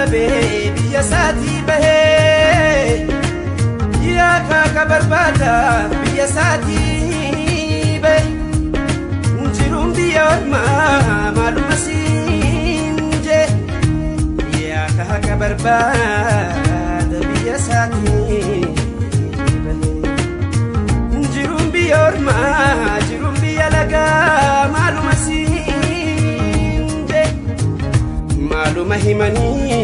dhabe biyya isaatii bahee yakka ka barbaada biyya isaatii bahee jiruun biyya ormaa maaluma siinje yakka ka barbaada biyya isaatii bahee jiruun biyya ormaa jiruun biyya lagaa maaluma siinje maaluma himanii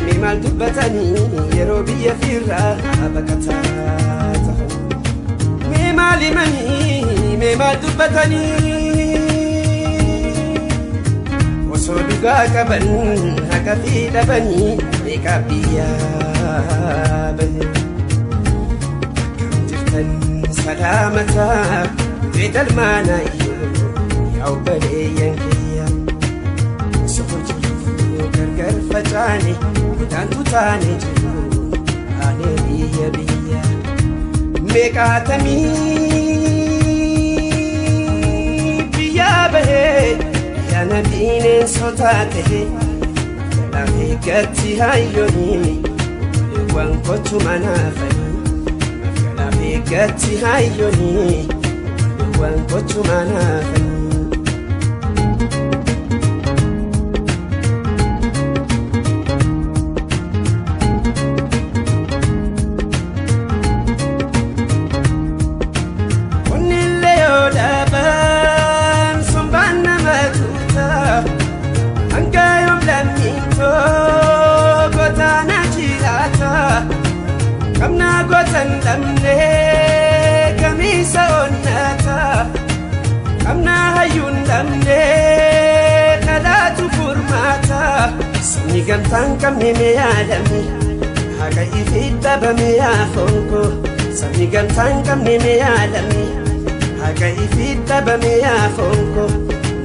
mee maal dubbatanii yeroo biyya firraa baqataa ta'u mee maal himanii mee maal dubbatanii osoo dhugaa qaban haqa fi dhabanii beekaa biyyaa bahe akkam jirtan salaamataa beedalmaana yaa obboleeyyan kiyya osoo jiruu gargar facaane kudhaan tutaane jiru aanee biyya biyya meeqaatamii biyyaa bahee yana bineensota tahee lafee gatti hayyoonii waan kochuma naafanii lafee gatti hayyoonii waan kochuma naafanii kamna gotan damne kamisa onnata kamna hayun damne kadatu furmata sini gantan kamne me adami haga ifita ba me afonko sini gantan kamne me adami haga ifita ba me afonko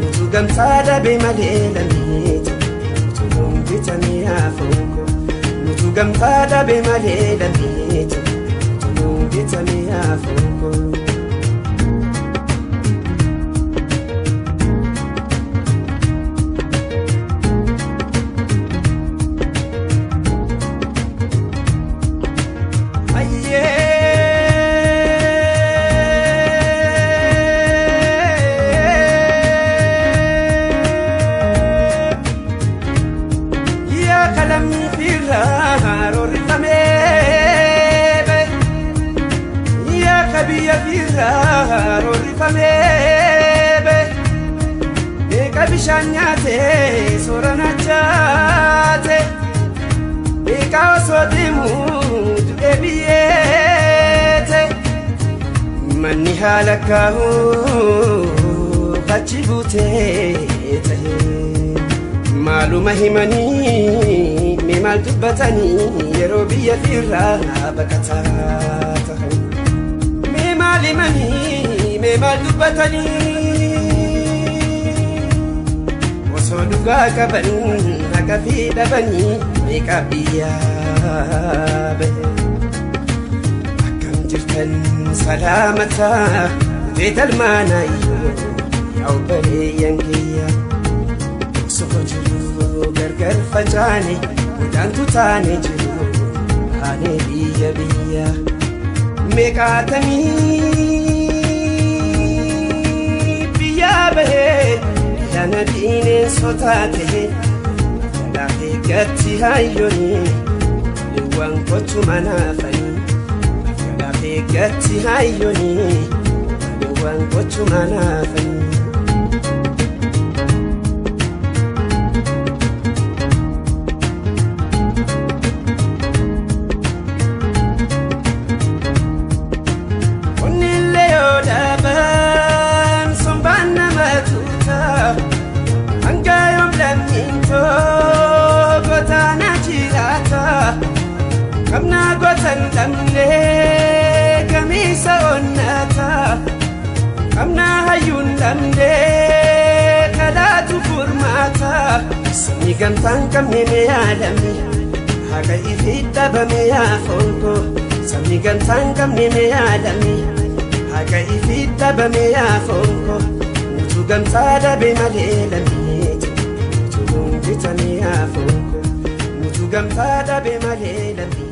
mutu gamtada be malelami mutu ngombita me afonko mutu gamtada be malelami It's me afonko aye ya kalam firar orifame biya firrar orifame eka bishanyate soranachate eka osodimu ebiyete manni halakahu kachibute tahe maaluma himanii mee maal dubbatanii yeroo biyya firraa baqataa tahan malimani me maal dubbatanii osoo dhugaa qaban haqa fi dhabanii beekaa biyyaa bahe akkam jirtan salaamataa beedalmaana yaa obboleeyyan kiyya osoo jiruu gargar facaane kudhaan tutaane jiru aanee biyya biyya meeqaatamii biyyaa bahee yana bineensota tahee lafee gatti hayyoonii waan kochuma naafanii lafee gatti hayyoonii waan kochuma naafanii kamna gotan damne kamisa onnata kamna hayun damne kadatu furmata sini gantan kamne me adami haga ifita ba me afonko sini gantan kamne me adami haga ifita ba me afonko mutu gamtada be malelami mutu ngombita me afonko gamtaa dhabe malee lammi